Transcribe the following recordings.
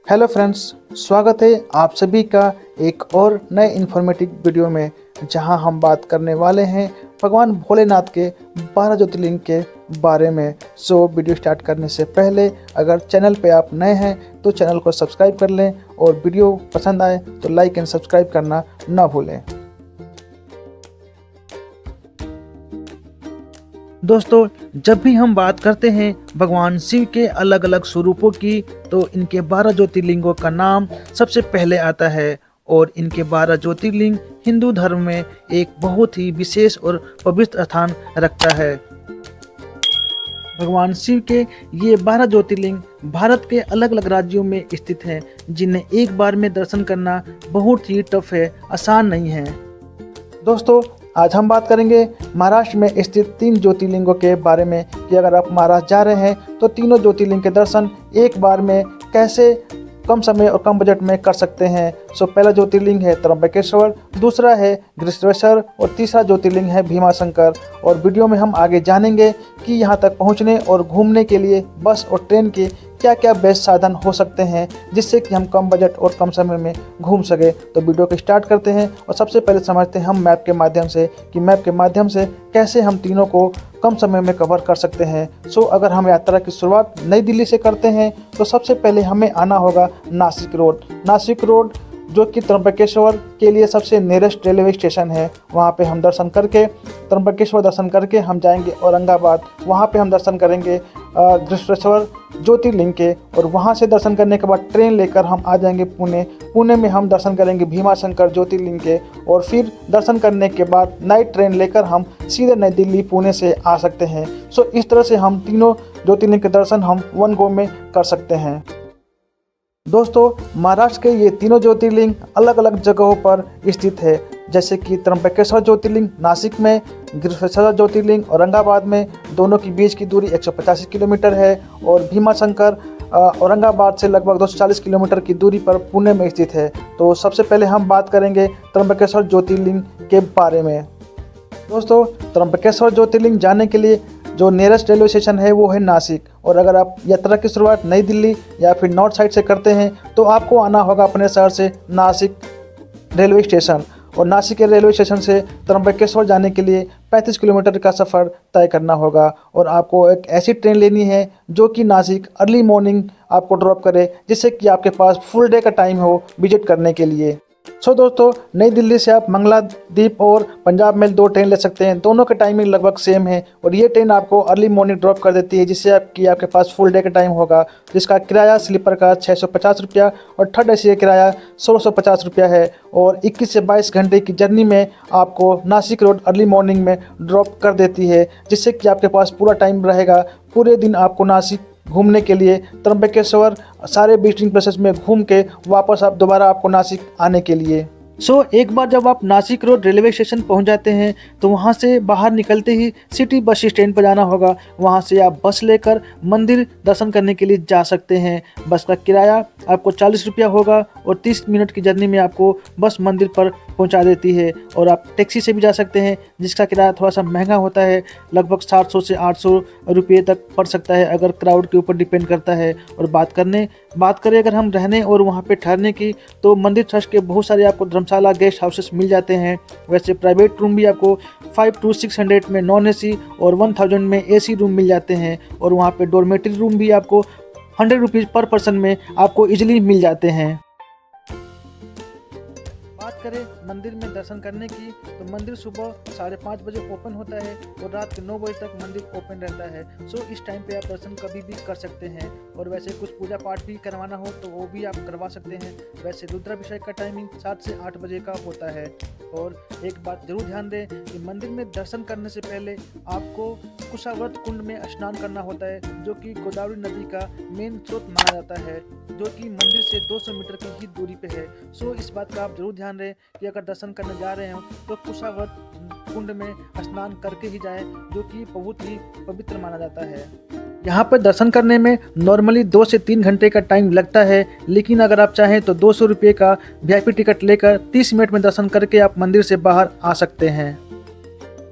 Hello friends, स्वागत है आप सभी का एक और नए इन्फॉर्मेटिव वीडियो में, जहां हम बात करने वाले हैं भगवान भोलेनाथ के 12 ज्योतिर्लिंग के बारे में। सो वीडियो स्टार्ट करने से पहले अगर चैनल पे आप नए हैं तो चैनल को सब्सक्राइब कर लें और वीडियो पसंद आए तो लाइक एंड सब्सक्राइब करना ना भूलें। दोस्तों, जब भी हम बात करते हैं भगवान शिव के अलग अलग स्वरूपों की तो इनके 12 ज्योतिर्लिंगों का नाम सबसे पहले आता है और इनके 12 ज्योतिर्लिंग हिंदू धर्म में एक बहुत ही विशेष और पवित्र स्थान रखता है। भगवान शिव के ये 12 ज्योतिर्लिंग भारत के अलग अलग राज्यों में स्थित हैं, जिन्हें एक बार में दर्शन करना बहुत ही टफ है, आसान नहीं है। दोस्तों, आज हम बात करेंगे महाराष्ट्र में स्थित 3 ज्योतिर्लिंगों के बारे में कि अगर आप महाराष्ट्र जा रहे हैं तो तीनों ज्योतिर्लिंग के दर्शन एक बार में कैसे कम समय और कम बजट में कर सकते हैं। सो पहला ज्योतिर्लिंग है त्र्यंबकेश्वर, दूसरा है गृष्णेश्वर और तीसरा ज्योतिर्लिंग है भीमाशंकर। और वीडियो में हम आगे जानेंगे कि यहाँ तक पहुँचने और घूमने के लिए बस और ट्रेन के क्या क्या बेस्ट साधन हो सकते हैं जिससे कि हम कम बजट और कम समय में घूम सके। तो वीडियो को स्टार्ट करते हैं और सबसे पहले समझते हैं हम मैप के माध्यम से कि मैप के माध्यम से कैसे हम तीनों को कम समय में कवर कर सकते हैं। सो अगर हम यात्रा की शुरुआत नई दिल्ली से करते हैं तो सबसे पहले हमें आना होगा नासिक रोड जो कि त्र्यंबकेश्वर के लिए सबसे नियरेस्ट रेलवे स्टेशन है। वहाँ पे हम दर्शन करके त्र्यंबकेश्वर दर्शन करके हम जाएंगे औरंगाबाद, वहाँ पे हम दर्शन करेंगे गृष्णेश्वर ज्योतिर्लिंग के, और वहाँ से दर्शन करने के बाद ट्रेन लेकर हम आ जाएंगे पुणे में हम दर्शन करेंगे भीमाशंकर ज्योतिर्लिंग के, और फिर दर्शन करने के बाद नाइट ट्रेन लेकर हम सीधे नई दिल्ली पुणे से आ सकते हैं। सो इस तरह से हम तीनों ज्योतिर्लिंग के दर्शन हम वन गो में कर सकते हैं। दोस्तों, महाराष्ट्र के ये तीनों ज्योतिर्लिंग अलग अलग जगहों पर स्थित है, जैसे कि त्र्यंबकेश्वर ज्योतिर्लिंग नासिक में, गृष्णेश्वर ज्योतिर्लिंग औरंगाबाद में, दोनों की बीच की दूरी 185 किलोमीटर है, और भीमाशंकर औरंगाबाद से लगभग 240 किलोमीटर की दूरी पर पुणे में स्थित है। तो सबसे पहले हम बात करेंगे त्र्यंबकेश्वर ज्योतिर्लिंग के बारे में। दोस्तों, त्र्यंबकेश्वर ज्योतिर्लिंग जाने के लिए जो नियरेस्ट रेलवे स्टेशन है वो है नासिक, और अगर आप यात्रा की शुरुआत नई दिल्ली या फिर नॉर्थ साइड से करते हैं तो आपको आना होगा अपने शहर से नासिक रेलवे स्टेशन, और नासिक के रेलवे स्टेशन से त्र्यंबकेश्वर जाने के लिए 35 किलोमीटर का सफ़र तय करना होगा। और आपको एक ऐसी ट्रेन लेनी है जो कि नासिक अर्ली मॉर्निंग आपको ड्रॉप करे, जिससे कि आपके पास फुल डे का टाइम हो विजिट करने के लिए। सो दोस्तों, नई दिल्ली से आप मंगलाद्वीप और पंजाब मेल 2 ट्रेन ले सकते हैं। दोनों का टाइमिंग लगभग सेम है, और ये ट्रेन आपको अर्ली मॉर्निंग ड्रॉप कर देती है, जिससे आपके पास फुल डे का टाइम होगा, जिसका किराया स्लीपर का 650 रुपया और थर्ड एसी का किराया 1650 रुपया है। और 21 से 22 घंटे की जर्नी में आपको नासिक रोड अर्ली मॉर्निंग में ड्रॉप कर देती है, जिससे कि आपके पास पूरा टाइम रहेगा पूरे दिन आपको नासिक घूमने के लिए, त्र्यंबकेश्वर सारे विजिटिंग प्लेसेस में घूम के वापस आप दोबारा आपको नासिक आने के लिए। सो एक बार जब आप नासिक रोड रेलवे स्टेशन पहुंच जाते हैं तो वहां से बाहर निकलते ही सिटी बस स्टैंड पर जाना होगा। वहां से आप बस लेकर मंदिर दर्शन करने के लिए जा सकते हैं। बस का किराया आपको 40 रुपया होगा और 30 मिनट की जर्नी में आपको बस मंदिर पर पहुंचा देती है। और आप टैक्सी से भी जा सकते हैं, जिसका किराया थोड़ा सा महंगा होता है, लगभग 700 से 800 रुपये तक पड़ सकता है, अगर क्राउड के ऊपर डिपेंड करता है। और बात करें अगर हम रहने और वहाँ पे ठहरने की, तो मंदिर ट्रस्ट के बहुत सारे आपको धर्मशाला गेस्ट हाउसेस मिल जाते हैं। वैसे प्राइवेट रूम भी आपको 500 to 600 में नॉन एसी और 1000 में एसी रूम मिल जाते हैं। और वहाँ पे डॉर्मेटरी रूम भी आपको 100 रुपीज़ पर पर्सन में आपको इजीली मिल जाते हैं। बात करें मंदिर में दर्शन करने की, तो मंदिर सुबह 5:30 बजे ओपन होता है और रात के 9 बजे तक मंदिर ओपन रहता है। सो इस टाइम पे आप दर्शन कभी भी कर सकते हैं। और वैसे कुछ पूजा पाठ भी करवाना हो तो वो भी आप करवा सकते हैं। वैसे रुद्राभिषेक का टाइमिंग 7 से 8 बजे का होता है। और एक बात जरूर ध्यान दें कि मंदिर में दर्शन करने से पहले आपको कुशावर्त कुंड में स्नान करना होता है, जो कि गोदावरी नदी का मेन स्रोत माना जाता है, जो कि मंदिर से 200 मीटर की ही दूरी पे है। सो इस बात का आप जरूर ध्यान दें कि अगर दर्शन करने जा रहे हो तो कुशावर्त कुंड में स्नान करके ही जाएं, जो कि बहुत ही पवित्र माना जाता है। यहाँ पर दर्शन करने में नॉर्मली 2 से 3 घंटे का टाइम लगता है, लेकिन अगर आप चाहें तो 200 रुपये का VIP टिकट लेकर 30 मिनट में दर्शन करके आप मंदिर से बाहर आ सकते हैं।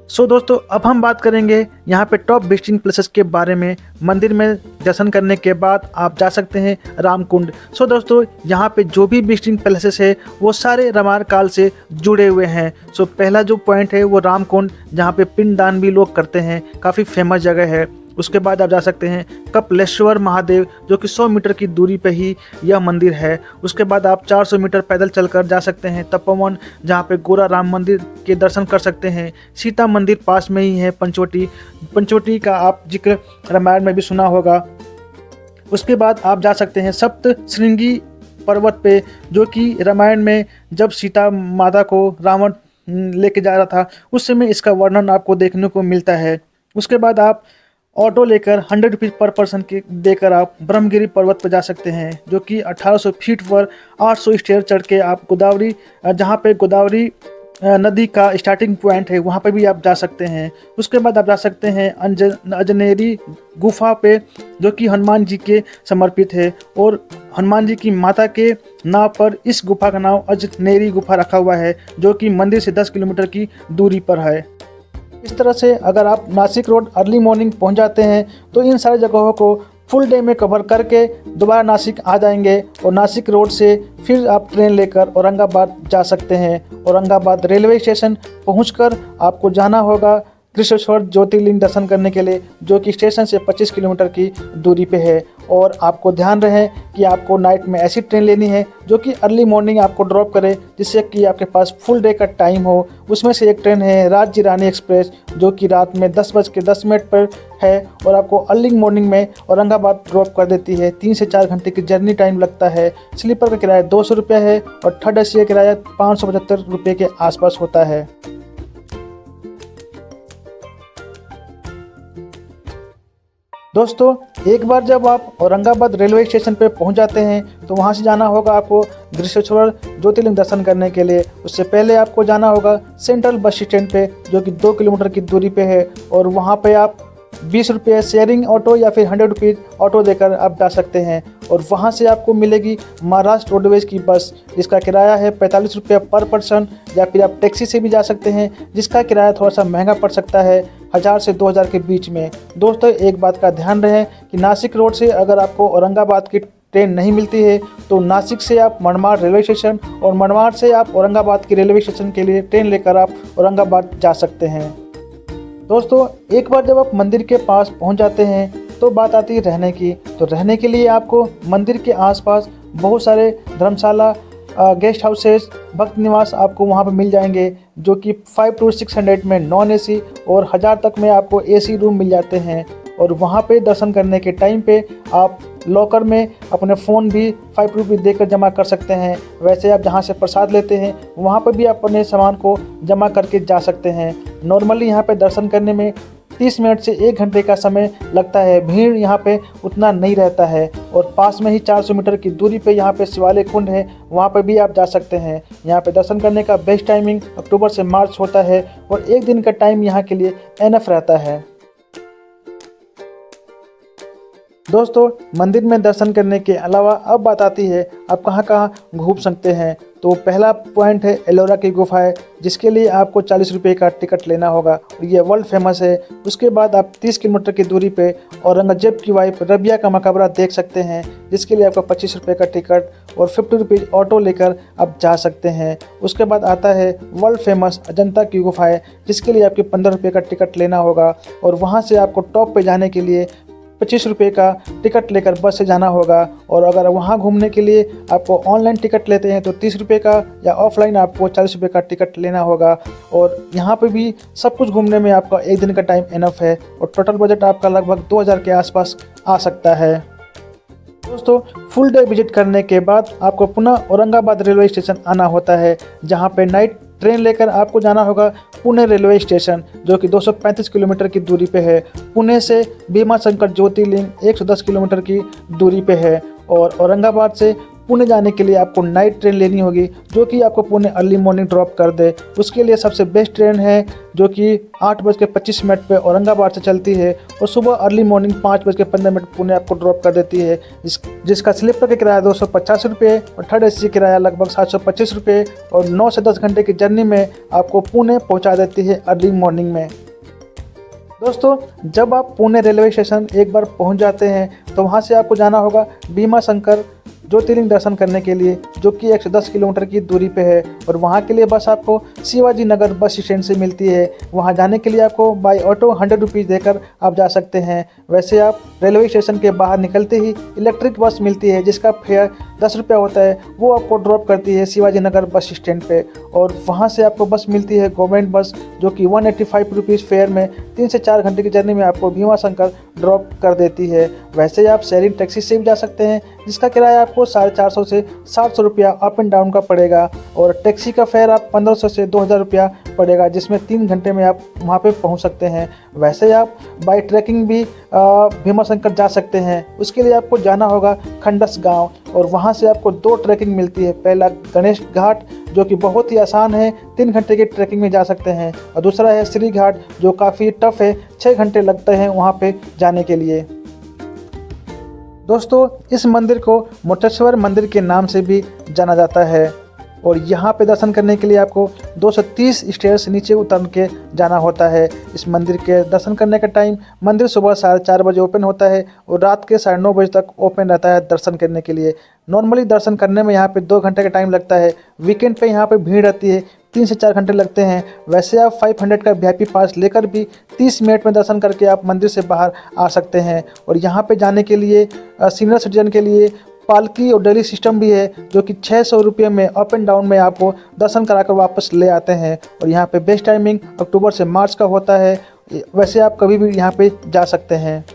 सो दोस्तों, अब हम बात करेंगे यहाँ पे टॉप विजिटिंग प्लेसेस के बारे में। मंदिर में दर्शन करने के बाद आप जा सकते हैं रामकुंड। सो दोस्तों, यहाँ पे जो भी विजिटिंग प्लेसेस है वो सारे रामायण काल से जुड़े हुए हैं। सो पहला जो पॉइंट है वो रामकुंड, जहाँ पे पिंडदान भी लोग करते हैं, काफ़ी फेमस जगह है। उसके बाद आप जा सकते हैं कपिलेश्वर महादेव, जो कि 100 मीटर की दूरी पे ही यह मंदिर है। उसके बाद आप 400 मीटर पैदल चलकर जा सकते हैं तपोवन, जहाँ पे गोरा राम मंदिर के दर्शन कर सकते हैं। सीता मंदिर पास में ही है पंचवटी। पंचवटी का आप जिक्र रामायण में भी सुना होगा। उसके बाद आप जा सकते हैं सप्त श्रृंगी पर्वत पे, जो कि रामायण में जब सीता माता को रावण लेके जा रहा था उस समय इसका वर्णन आपको देखने को मिलता है। उसके बाद आप ऑटो लेकर 100 रुपीज़ पर पर्सन के देकर आप ब्रह्मगिरी पर्वत पर जा सकते हैं, जो कि 1800 फीट पर 800 स्टेयर चढ़ के आप गोदावरी, जहाँ पे गोदावरी नदी का स्टार्टिंग पॉइंट है, वहाँ पे भी आप जा सकते हैं। उसके बाद आप जा सकते हैं अंजनेरी गुफा पे, जो कि हनुमान जी के समर्पित है, और हनुमान जी की माता के नाव पर इस गुफा का नाम अंजनेरी गुफा रखा हुआ है, जो कि मंदिर से 10 किलोमीटर की दूरी पर है। इस तरह से अगर आप नासिक रोड अर्ली मॉर्निंग पहुंच जाते हैं तो इन सारी जगहों को फुल डे में कवर करके दोबारा नासिक आ जाएंगे, और नासिक रोड से फिर आप ट्रेन लेकर औरंगाबाद जा सकते हैं। औरंगाबाद रेलवे स्टेशन पहुंचकर आपको जाना होगा कृष्णेश्वर ज्योतिर्लिंग दर्शन करने के लिए, जो कि स्टेशन से 25 किलोमीटर की दूरी पे है। और आपको ध्यान रहे कि आपको नाइट में ऐसी ट्रेन लेनी है जो कि अर्ली मॉर्निंग आपको ड्रॉप करे, जिससे कि आपके पास फुल डे का टाइम हो। उसमें से एक ट्रेन है राज्य रानी एक्सप्रेस, जो कि रात में 10:10 पर है और आपको अर्ली मॉर्निंग में औरंगाबाद ड्रॉप कर देती है। 3 से 4 घंटे की जर्नी टाइम लगता है। स्लीपर का किराया 200 रुपये है और थर्ड AC का किराया 575 रुपये के आसपास होता है। दोस्तों, एक बार जब आप औरंगाबाद रेलवे स्टेशन पे पहुंच जाते हैं तो वहां से जाना होगा आपको कृष्णेश्वर ज्योतिर्लिंग दर्शन करने के लिए। उससे पहले आपको जाना होगा सेंट्रल बस स्टैंड पे, जो कि 2 किलोमीटर की दूरी पे है, और वहां पे आप 20 रुपये शेयरिंग ऑटो या फिर 100 रुपीज़ ऑटो देकर आप जा सकते हैं। और वहां से आपको मिलेगी महाराष्ट्र रोडवेज की बस, जिसका किराया है 45 रुपये पर पर्सन, या फिर आप टैक्सी से भी जा सकते हैं, जिसका किराया थोड़ा सा महंगा पड़ सकता है, 1000 से 2000 के बीच में। दोस्तों, एक बात का ध्यान रहे कि नासिक रोड से अगर आपको औरंगाबाद की ट्रेन नहीं मिलती है तो नासिक से आप मनमाड़ रेलवे स्टेशन और मनमाड़ से आप औरंगाबाद की रेलवे स्टेशन के लिए ट्रेन लेकर आप औरंगाबाद जा सकते हैं। दोस्तों, एक बार जब आप मंदिर के पास पहुंच जाते हैं तो बात आती है रहने की। तो रहने के लिए आपको मंदिर के आसपास बहुत सारे धर्मशाला, गेस्ट हाउसेस, भक्त निवास आपको वहां पर मिल जाएंगे, जो कि 5 to 600 में नॉन AC और 1000 तक में आपको AC रूम मिल जाते हैं। और वहां पे दर्शन करने के टाइम पे आप लॉकर में अपने फ़ोन भी 5 रुपये देकर जमा कर सकते हैं। वैसे आप जहां से प्रसाद लेते हैं वहां पर भी आप अपने सामान को जमा करके जा सकते हैं। नॉर्मली यहाँ पे दर्शन करने में 30 मिनट से 1 घंटे का समय लगता है। भीड़ यहाँ पे उतना नहीं रहता है। और पास में ही 400 मीटर की दूरी पे यहाँ पे शिवालय कुंड है, वहाँ पे भी आप जा सकते हैं। यहाँ पे दर्शन करने का बेस्ट टाइमिंग अक्टूबर से मार्च होता है और 1 दिन का टाइम यहाँ के लिए एनफ रहता है। दोस्तों, मंदिर में दर्शन करने के अलावा अब बात आती है आप कहाँ कहाँ घूम सकते हैं। तो पहला पॉइंट है एलोरा की गुफाएं, जिसके लिए आपको 40 रुपये का टिकट लेना होगा और ये वर्ल्ड फेमस है। उसके बाद आप 30 किलोमीटर की दूरी पे औरंगजेब की वाइफ रबिया का मकबरा देख सकते हैं, जिसके लिए आपको 25 रुपये का टिकट और 50 रुपीज़ ऑटो लेकर आप जा सकते हैं। उसके बाद आता है वर्ल्ड फेमस अजंता की गुफाएँ, जिसके लिए आपके 15 रुपये का टिकट लेना होगा और वहाँ से आपको टॉप पे जाने के लिए 25 रुपये का टिकट लेकर बस से जाना होगा। और अगर वहाँ घूमने के लिए आपको ऑनलाइन टिकट लेते हैं तो 30 रुपये का, या ऑफलाइन आपको 40 रुपये का टिकट लेना होगा। और यहाँ पे भी सब कुछ घूमने में आपका 1 दिन का टाइम इनफ है और टोटल बजट आपका लगभग 2000 के आसपास आ सकता है। दोस्तों, फुल डे विजिट करने के बाद आपको पुनः औरंगाबाद रेलवे स्टेशन आना होता है, जहाँ पे नाइट ट्रेन लेकर आपको जाना होगा पुणे रेलवे स्टेशन, जो कि 235 किलोमीटर की दूरी पे है। पुणे से भीमा शंकर ज्योतिर्लिंग 110 किलोमीटर की दूरी पे है और औरंगाबाद से पुणे जाने के लिए आपको नाइट ट्रेन लेनी होगी जो कि आपको पुणे अर्ली मॉर्निंग ड्रॉप कर दे। उसके लिए सबसे बेस्ट ट्रेन है जो कि 8:25 पे औरंगाबाद से चलती है और सुबह अर्ली मॉर्निंग 5:15 पुणे आपको ड्रॉप कर देती है, जिसका स्लीपर का किराया 250 रुपये और थर्ड AC किराया लगभग 725 रुपये और 9 से 10 घंटे की जर्नी में आपको पुणे पहुंचा देती है अर्ली मॉर्निंग में। दोस्तों, जब आप पुणे रेलवे स्टेशन एक बार पहुंच जाते हैं तो वहां से आपको जाना होगा भीमाशंकर ज्योतिर्लिंग दर्शन करने के लिए, जो कि 110 किलोमीटर की दूरी पे है। और वहाँ के लिए बस आपको शिवाजी नगर बस स्टैंड से मिलती है। वहाँ जाने के लिए आपको बाई ऑटो 100 रुपीज़ देकर आप जा सकते हैं। वैसे आप रेलवे स्टेशन के बाहर निकलते ही इलेक्ट्रिक बस मिलती है जिसका फेयर 10 रुपया होता है, वो आपको ड्रॉप करती है शिवाजी नगर बस स्टैंड पे। और वहाँ से आपको बस मिलती है गवर्नमेंट बस जो कि 185 रुपीज़ फेयर में 3 से 4 घंटे की जर्नी में आपको भीमाशंकर ड्रॉप कर देती है। वैसे आप शेयरिंग टैक्सी से भी जा सकते हैं जिसका किराया आपको 450 से 700 रुपया अप एंड डाउन का पड़ेगा और टैक्सी का फेयर आप 1500 से 2000 रुपया पड़ेगा, जिसमें 3 घंटे में आप वहाँ पे पहुँच सकते हैं। वैसे आप बाई ट्रैकिंग भी भीमाशंकर जा सकते हैं। उसके लिए आपको जाना होगा खंडस गांव और वहाँ से आपको 2 ट्रैकिंग मिलती है। पहला गणेश घाट जो कि बहुत ही आसान है, 3 घंटे की ट्रैकिंग में जा सकते हैं, और दूसरा है श्री घाट जो काफ़ी टफ है, 6 घंटे लगते हैं वहाँ पे जाने के लिए। दोस्तों, इस मंदिर को मोटेश्वर मंदिर के नाम से भी जाना जाता है और यहाँ पे दर्शन करने के लिए आपको 230 स्टेयर्स नीचे उतर के जाना होता है। इस मंदिर के दर्शन करने का टाइम, मंदिर सुबह 4:30 बजे ओपन होता है और रात के 9:30 बजे तक ओपन रहता है दर्शन करने के लिए। नॉर्मली दर्शन करने में यहाँ पे 2 घंटे का टाइम लगता है। वीकेंड पे यहाँ पे भीड़ रहती है, 3 से 4 घंटे लगते हैं। वैसे आप 500 का VIP पास लेकर भी 30 मिनट में दर्शन करके आप मंदिर से बाहर आ सकते हैं। और यहाँ पे जाने के लिए सीनियर सिटीजन के लिए पालकी और डेली सिस्टम भी है जो कि 600 रुपये में अप एंड डाउन में आपको दर्शन कराकर वापस ले आते हैं। और यहाँ पे बेस्ट टाइमिंग अक्टूबर से मार्च का होता है। वैसे आप कभी भी यहाँ पे जा सकते हैं।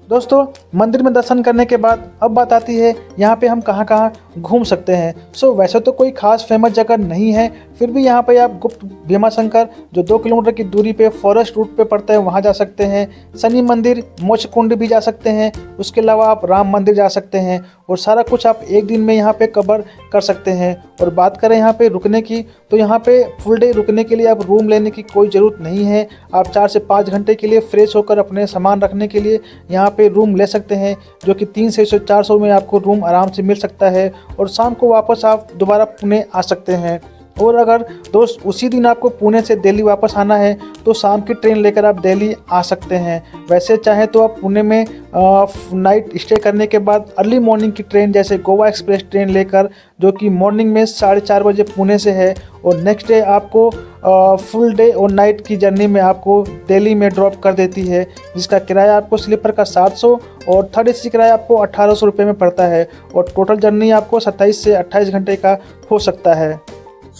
दोस्तों, मंदिर में दर्शन करने के बाद अब बात आती है यहाँ पे हम कहाँ कहाँ घूम सकते हैं। वैसे तो कोई खास फेमस जगह नहीं है, फिर भी यहाँ पे आप गुप्त भीमाशंकर जो 2 किलोमीटर की दूरी पे फॉरेस्ट रूट पे पड़ता है वहाँ जा सकते हैं। शनि मंदिर, मोक्ष कुंड भी जा सकते हैं। उसके अलावा आप राम मंदिर जा सकते हैं और सारा कुछ आप एक दिन में यहाँ पे कवर कर सकते हैं। और बात करें यहाँ पे रुकने की, तो यहाँ पे फुल डे रुकने के लिए आप रूम लेने की कोई ज़रूरत नहीं है। आप 4 से 5 घंटे के लिए फ्रेश होकर अपने सामान रखने के लिए यहाँ पे रूम ले सकते हैं, जो कि 300 से 400 में आपको रूम आराम से मिल सकता है। और शाम को वापस आप दोबारा पुणे आ सकते हैं। और अगर दोस्त उसी दिन आपको पुणे से दिल्ली वापस आना है तो शाम की ट्रेन लेकर आप दिल्ली आ सकते हैं। वैसे चाहे तो आप पुणे में नाइट स्टे करने के बाद अर्ली मॉर्निंग की ट्रेन जैसे गोवा एक्सप्रेस ट्रेन लेकर, जो कि मॉर्निंग में 4:30 बजे पुणे से है और नेक्स्ट डे आपको फुल डे और नाइट की जर्नी में आपको दिल्ली में ड्रॉप कर देती है, जिसका किराया आपको स्लीपर का 700 और थर्ड AC किराया आपको 1800 रुपये में पड़ता है और टोटल जर्नी आपको 27 से 28 घंटे का हो सकता है।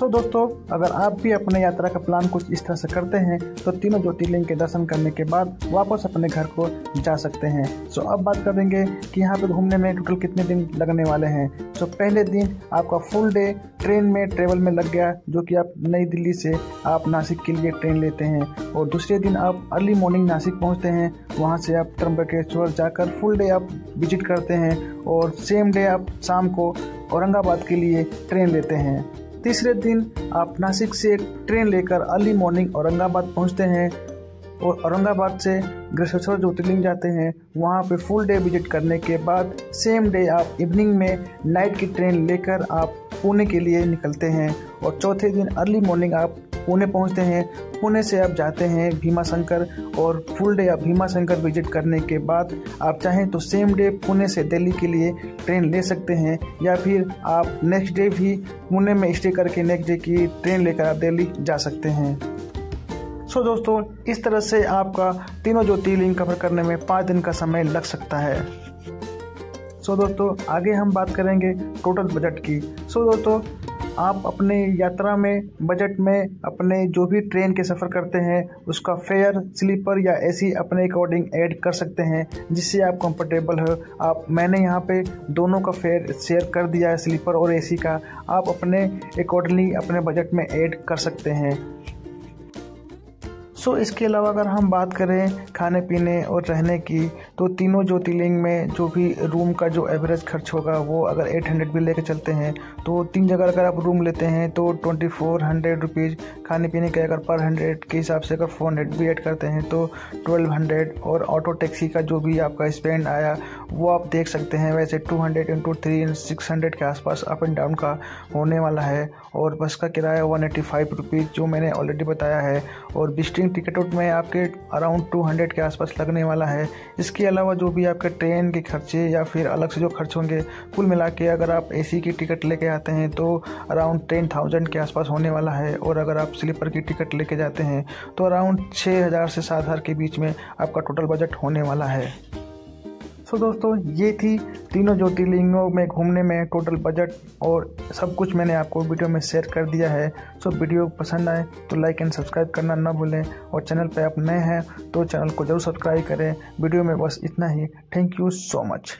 दोस्तों, अगर आप भी अपने यात्रा का प्लान कुछ इस तरह से करते हैं तो तीनों ज्योतिर्लिंग के दर्शन करने के बाद वापस अपने घर को जा सकते हैं। अब बात कर देंगे कि यहाँ पे घूमने में टोटल कितने दिन लगने वाले हैं। पहले दिन आपका फुल डे ट्रेन में ट्रेवल में लग गया, जो कि आप नई दिल्ली से आप नासिक के लिए ट्रेन लेते हैं। और दूसरे दिन आप अर्ली मॉर्निंग नासिक पहुँचते हैं, वहाँ से आप त्र्यंबकेश्वर जाकर फुल डे आप विजिट करते हैं और सेम डे आप शाम को औरंगाबाद के लिए ट्रेन लेते हैं। तीसरे दिन आप नासिक से ट्रेन लेकर अर्ली मॉर्निंग औरंगाबाद पहुंचते हैं और औरंगाबाद से गृहेश्वर ज्योतिर्लिंग जाते हैं। वहां पे फुल डे विजिट करने के बाद सेम डे आप इवनिंग में नाइट की ट्रेन लेकर आप पुणे के लिए निकलते हैं और चौथे दिन अर्ली मॉर्निंग आप पुणे पहुंचते हैं। पुणे से आप जाते हैं भीमाशंकर और फुल डे आप भीमाशंकर विजिट करने के बाद आप चाहें तो सेम डे पुणे से दिल्ली के लिए ट्रेन ले सकते हैं, या फिर आप नेक्स्ट डे भी पुणे में स्टे करके नेक्स्ट डे की ट्रेन लेकर आप दिल्ली जा सकते हैं। दोस्तों, इस तरह से आपका तीनों ज्योतिर्लिंग कवर करने में 5 दिन का समय लग सकता है। दोस्तों, आगे हम बात करेंगे टोटल बजट की। दोस्तों, आप अपने यात्रा में बजट में अपने जो भी ट्रेन के सफ़र करते हैं उसका फेयर स्लीपर या AC अपने अकॉर्डिंग ऐड कर सकते हैं, जिससे आप कंफर्टेबल हो। मैंने यहाँ पे दोनों का फेयर शेयर कर दिया है, स्लीपर और AC का। आप अपने अकॉर्डिंगली अपने बजट में ऐड कर सकते हैं। सो इसके अलावा अगर हम बात करें खाने पीने और रहने की, तो तीनों ज्योतिर्लिंग में जो भी रूम का जो एवरेज खर्च होगा वो अगर 800 भी लेके चलते हैं, तो 3 जगह अगर आप रूम लेते हैं तो 2400 रुपीज़। खाने पीने के अगर पर 100 के हिसाब से अगर 400 भी ऐड करते हैं तो 1200। और ऑटो टैक्सी का जो भी आपका स्पेंड आया वो आप देख सकते हैं। वैसे 200 × 3 600 के आसपास अप एंड डाउन का होने वाला है। और बस का किराया 185 रुपीज़ जो मैंने ऑलरेडी बताया है। और विजिटिंग टिकट में आपके अराउंड 200 के आसपास लगने वाला है। इसके अलावा जो भी आपके ट्रेन के खर्चे या फिर अलग से जो खर्च होंगे, कुल मिला के अगर आप एसी की टिकट लेके आते हैं तो अराउंड 10,000 के आसपास होने वाला है। और अगर आप स्लीपर की टिकट लेके जाते हैं तो अराउंड 6,000 से 7,000 के बीच में आपका टोटल बजट होने वाला है। सो दोस्तों, ये थी तीनों ज्योतिर्लिंगों में घूमने में टोटल बजट और सब कुछ मैंने आपको वीडियो में शेयर कर दिया है। सो वीडियो पसंद आए तो लाइक एंड सब्सक्राइब करना ना भूलें। और चैनल पे आप नए हैं तो चैनल को जरूर सब्सक्राइब करें। वीडियो में बस इतना ही। Thank you so much.